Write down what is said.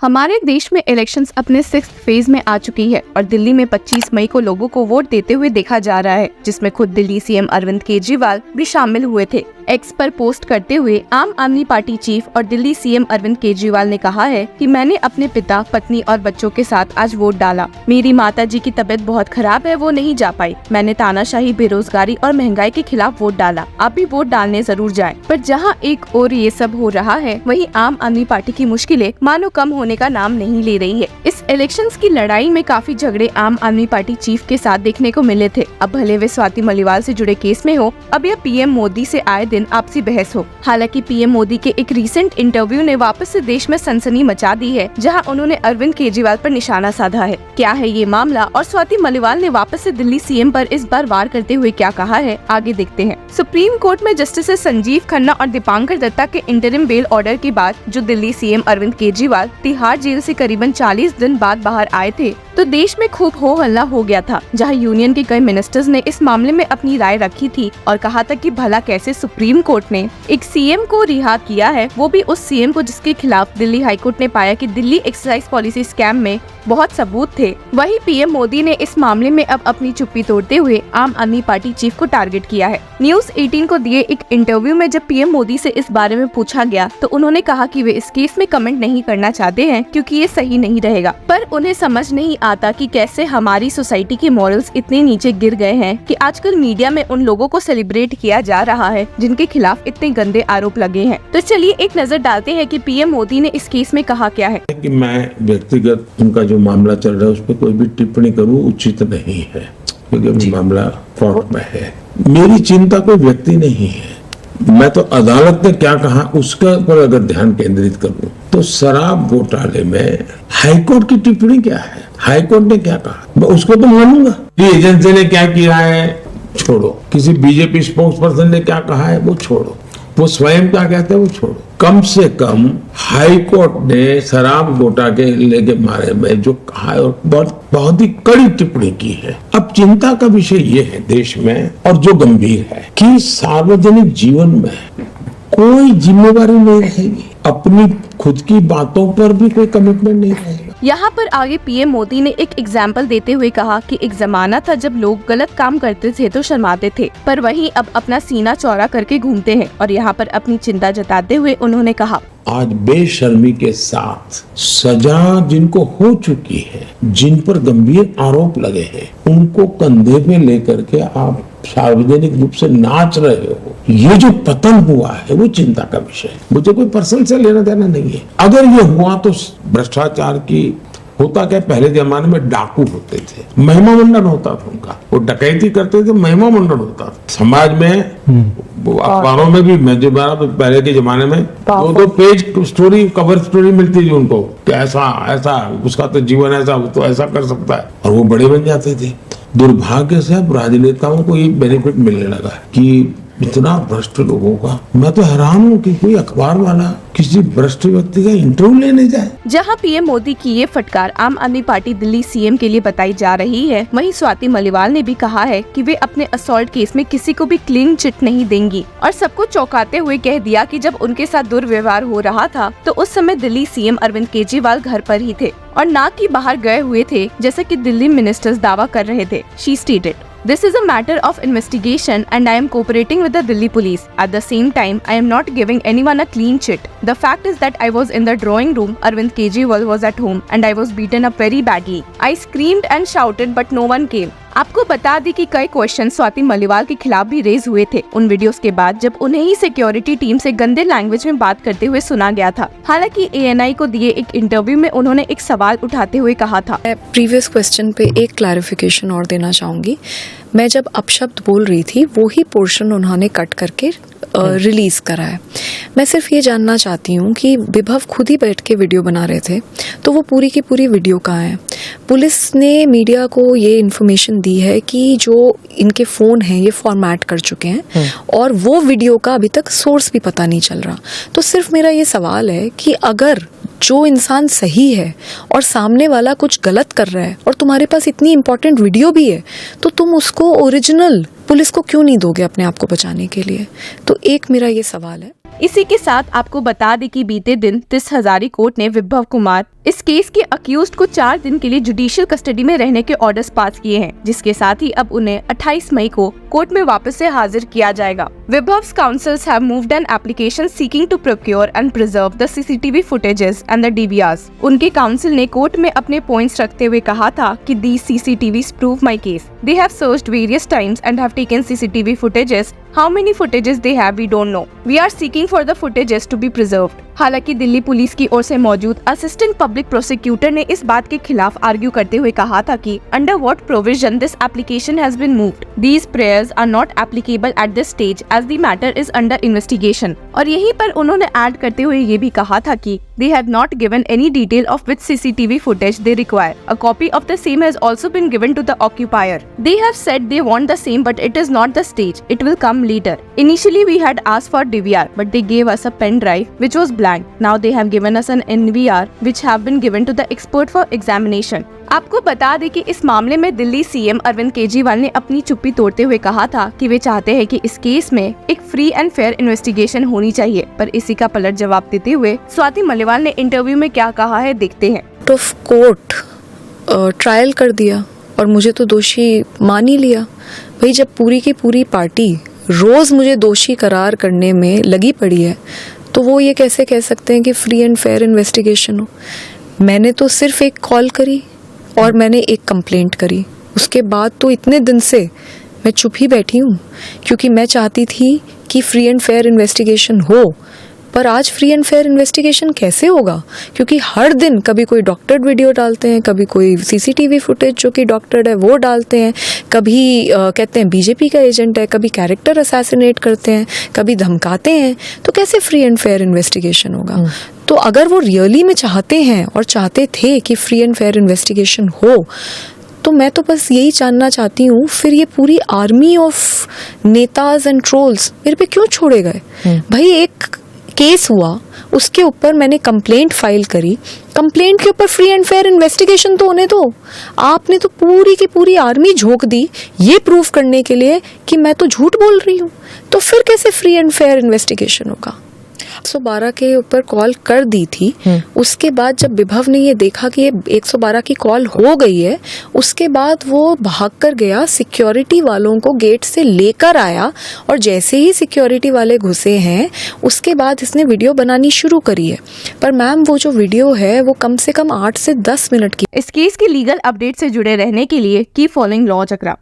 हमारे देश में इलेक्शंस अपने 6th फेज में आ चुकी है और दिल्ली में 25 मई को लोगों को वोट देते हुए देखा जा रहा है, जिसमें खुद दिल्ली सीएम अरविंद केजरीवाल भी शामिल हुए थे। एक्स पर पोस्ट करते हुए आम आदमी पार्टी चीफ और दिल्ली सीएम अरविंद केजरीवाल ने कहा है कि मैंने अपने पिता, पत्नी और बच्चों के साथ आज वोट डाला। मेरी माता जी की तबीयत बहुत खराब है, वो नहीं जा पाई। मैंने तानाशाही, बेरोजगारी और महंगाई के खिलाफ वोट डाला। आप भी वोट डालने जरूर जाएं। पर जहां एक और ये सब हो रहा है, वहीं आम आदमी पार्टी की मुश्किलें मानो कम होने का नाम नहीं ले रही है। इस इलेक्शंस की लड़ाई में काफी झगड़े आम आदमी पार्टी चीफ के साथ देखने को मिले थे। अब भले वे स्वाति मलिवाल से जुड़े केस में हो, अब यह पीएम मोदी से आए दिन आपसी बहस हो। हालांकि पीएम मोदी के एक रीसेंट इंटरव्यू ने वापस से देश में सनसनी मचा दी है, जहां उन्होंने अरविंद केजरीवाल पर निशाना साधा है। क्या है ये मामला और स्वाति मलिवाल ने वापस से दिल्ली सीएम पर इस बार वार करते हुए क्या कहा है, आगे देखते हैं। सुप्रीम कोर्ट में जस्टिस संजीव खन्ना और दीपांकर दत्ता के इंटरिम बेल ऑर्डर के बाद जो दिल्ली सीएम अरविंद केजरीवाल तिहाड़ जेल से करीबन 40 दिन बाद बाहर आए थे, तो देश में खूब हो हल्ला हो गया था, जहां यूनियन के कई मिनिस्टर्स ने इस मामले में अपनी राय रखी थी और कहा था कि भला कैसे सुप्रीम कोर्ट ने एक सीएम को रिहा किया है, वो भी उस सीएम को जिसके खिलाफ दिल्ली हाईकोर्ट ने पाया कि दिल्ली एक्साइज पॉलिसी स्कैम में बहुत सबूत थे। वहीं पीएम मोदी ने इस मामले में अब अपनी चुप्पी तोड़ते हुए आम आदमी पार्टी चीफ को टारगेट किया है। न्यूज 18 को दिए एक इंटरव्यू में जब पीएम मोदी से इस बारे में पूछा गया, तो उन्होंने कहा कि वे इस केस में कमेंट नहीं करना चाहते हैं क्योंकि ये सही नहीं रहेगा। पर उन्हें समझ नहीं आता कि कैसे हमारी सोसाइटी के मॉरल्स इतने नीचे गिर गए हैं कि आजकल मीडिया में उन लोगों को सेलिब्रेट किया जा रहा है जिनके खिलाफ इतने गंदे आरोप लगे हैं। तो चलिए एक नजर डालते हैं कि पीएम मोदी ने इस केस में कहा क्या है। कि मैं व्यक्तिगत उनका जो मामला चल रहा है उस पर कोई भी टिप्पणी करूं उचित नहीं है, क्योंकि मामला कोर्ट में है। मेरी चिंता कोई व्यक्ति नहीं है। मैं तो अदालत ने क्या कहा उसके ऊपर अगर ध्यान केंद्रित करूं तो शराब घोटाले में हाईकोर्ट की टिप्पणी क्या है, हाईकोर्ट ने क्या कहा, मैं उसको तो मानूंगा। कि एजेंसी ने क्या किया है छोड़ो, किसी बीजेपी स्पोक्स पर्सन ने क्या कहा है वो छोड़ो, वो स्वयं क्या कहते हैं वो छोड़ो। कम से कम हाई कोर्ट ने शराब घोटाले के बारे में जो कहा है और बहुत ही कड़ी टिप्पणी की है। अब चिंता का विषय ये है देश में और जो गंभीर है कि सार्वजनिक जीवन में कोई जिम्मेवारी नहीं रहेगी, अपनी खुद की बातों पर भी कोई कमिटमेंट नहीं रहेगा। यहाँ पर आगे पीएम मोदी ने एक एग्जाम्पल देते हुए कहा कि एक जमाना था जब लोग गलत काम करते थे तो शर्माते थे, पर वहीं अब अपना सीना चौड़ा करके घूमते हैं। और यहाँ पर अपनी चिंता जताते हुए उन्होंने कहा, आज बेशर्मी के साथ सजा जिनको हो चुकी है, जिन पर गंभीर आरोप लगे हैं, उनको कंधे पे लेकर के आप सार्वजनिक रूप से नाच रहे हो। ये जो पतन हुआ है वो चिंता का विषय है। मुझे कोई पर्सन से लेना देना नहीं है। अगर ये हुआ तो भ्रष्टाचार की होता क्या, पहले जमाने में डाकू होते थे, महिमा मंडन होता था उनका, वो डकैती करते थे, महिमा मंडन होता था। समाज में अखबारों में भी मैं जो पहले के जमाने में 2-2 पेज स्टोरी, कवर स्टोरी मिलती थी उनको कि ऐसा ऐसा उसका तो जीवन ऐसा, वो तो ऐसा कर सकता है, और वो बड़े बन जाते थे। दुर्भाग्य से अब राजनेताओं को ये बेनिफिट मिलने लगा कि इतना भ्रष्ट लोगों का। मैं तो हैरान हूँ कि कोई अखबार वाला किसी भ्रष्ट व्यक्ति का इंटरव्यू लेने जाए। जहां पीएम मोदी की ये फटकार आम आदमी पार्टी दिल्ली सीएम के लिए बताई जा रही है, वहीं स्वाति मलिवाल ने भी कहा है कि वे अपने असॉल्ट केस में किसी को भी क्लीन चिट नहीं देंगी और सबको चौंकाते हुए कह दिया कि जब उनके साथ दुर्व्यवहार हो रहा था तो उस समय दिल्ली सीएम अरविंद केजरीवाल घर पर ही थे और ना कि बाहर गए हुए थे, जैसा कि दिल्ली मिनिस्टर्स दावा कर रहे थे। She stated, "This is a matter of investigation and I am cooperating with the Delhi police. At the same time, I am not giving anyone a clean chit. The fact is that I was in the drawing room, Arvind Kejriwal was at home and I was beaten up very badly. I screamed and shouted but no one came." आपको बता दी कि कई question Swati Maliwal के खिलाफ भी raise हुए थे उन वीडियोस के बाद, जब उन्हें ही सिक्योरिटी टीम से गंदे लैंग्वेज में बात करते हुए सुना गया था। हालांकि ANI को दिए एक इंटरव्यू में उन्होंने एक सवाल उठाते हुए कहा था, प्रीवियस क्वेश्चन पे एक क्लैरिफिकेशन और देना चाहूँगी। मैं जब अपशब्द बोल रही थी वो ही पोर्शन उन्होंने कट करके रिलीज करा है। मैं सिर्फ ये जानना चाहती हूँ कि विभव खुद ही बैठ के वीडियो बना रहे थे, तो वो पूरी की पूरी वीडियो कहाँ है? पुलिस ने मीडिया को ये इन्फॉर्मेशन दी है कि जो इनके फ़ोन हैं ये फॉर्मेट कर चुके हैं और वो वीडियो का अभी तक सोर्स भी पता नहीं चल रहा। तो सिर्फ मेरा ये सवाल है कि अगर जो इंसान सही है और सामने वाला कुछ गलत कर रहा है और तुम्हारे पास इतनी इम्पोर्टेंट वीडियो भी है, तो तुम उसको ओरिजिनल पुलिस को क्यों नहीं दोगे अपने आप को बचाने के लिए? तो एक मेरा ये सवाल है। इसी के साथ आपको बता दें कि बीते दिन 30 हजारी कोर्ट ने विभव कुमार, इस केस के अक्यूज्ड को 4 दिन के लिए जुडिशियल कस्टडी में रहने के ऑर्डर्स पास किए हैं, जिसके साथ ही अब उन्हें 28 मई को कोर्ट में वापस से हाजिर किया जाएगा। Vibhav's counsels have moved an application seeking to procure and preserve the CCTV footages and the DVRs. उनके काउंसिल ने कोर्ट में अपने पॉइंट्स रखते हुए कहा था कि these CCTVs prove my case. They have searched various times and have taken CCTV footages. How many footages they have we don't know. We are seeking for the footages to be preserved. हालांकि Delhi police की ओर से मौजूद assistant public prosecutor ने इस बात के खिलाफ argue करते हुए कहा था कि under what provision this application has been moved, these prayers are not applicable at this stage as the matter is under investigation. और यहीं पर उन्होंने ऐड करते हुए ये भी कहा था कि they have not given any detail of which CCTV footage they require. A copy of the same has also been given to the occupier. They have said they want the same, but it is not the stage. It will come later. Initially we had asked for DVR, but they gave us a pen drive which was blank. Now they have given us an NVR which have been given to the expert for examination. आपको बता दें कि इस मामले में Delhi CM Arvind Kejriwal ने अपनी चुप्पी तोड़ते हुए कहा था कि वे चाहते हैं कि इस केस में एक फ्री एंड फेयर इन्वेस्टिगेशन होनी चाहिए, पर इसी का पलट जवाब देते हुए स्वाति मलिवाल ने इंटरव्यू में क्या कहा है, देखते हैं। ऑफ कोर्ट ट्रायल कर दिया और मुझे तो दोषी मान ही लिया। भाई जब पूरी की पूरी पार्टी रोज मुझे दोषी करार करने में लगी पड़ी है, तो वो ये कैसे कह सकते हैं कि फ्री एंड फेयर इन्वेस्टिगेशन हो। मैंने तो सिर्फ एक कॉल करी और मैंने एक कंप्लेंट करी, उसके बाद तो इतने दिन से मैं चुप ही बैठी हूँ, क्योंकि मैं चाहती थी कि फ्री एंड फेयर इन्वेस्टिगेशन हो। पर आज फ्री एंड फेयर इन्वेस्टिगेशन कैसे होगा, क्योंकि हर दिन कभी कोई डॉक्टर्ड वीडियो डालते हैं, कभी कोई सीसीटीवी फुटेज जो कि डॉक्टर्ड है वो डालते हैं, कभी कहते हैं बीजेपी का एजेंट है, कभी कैरेक्टर असैसिनेट करते हैं, कभी धमकाते हैं। तो कैसे फ्री एंड फेयर इन्वेस्टिगेशन होगा? तो अगर वो रियली में चाहते हैं और चाहते थे कि फ्री एंड फेयर इन्वेस्टिगेशन हो, तो मैं तो बस यही जानना चाहती हूँ, फिर ये पूरी आर्मी ऑफ नेताज एंड ट्रोल्स मेरे पे क्यों छोड़े गए? भाई एक केस हुआ, उसके ऊपर मैंने कंप्लेंट फाइल करी, कंप्लेंट के ऊपर फ्री एंड फेयर इन्वेस्टिगेशन तो होने दो। आपने तो पूरी की पूरी आर्मी झोंक दी ये प्रूव करने के लिए कि मैं तो झूठ बोल रही हूँ, तो फिर कैसे फ्री एंड फेयर इन्वेस्टिगेशन होगा? 112 के ऊपर कॉल कर दी थी, उसके बाद जब विभव ने ये देखा कि ये 112 की कॉल हो गई है, उसके बाद वो भाग कर गया, सिक्योरिटी वालों को गेट से लेकर आया, और जैसे ही सिक्योरिटी वाले घुसे हैं उसके बाद इसने वीडियो बनानी शुरू करी है। पर मैम वो जो वीडियो है वो कम से कम 8 से 10 मिनट की। इस केस की लीगल अपडेट से जुड़े रहने के लिए कीप फॉलोइंग लॉ चक्रा।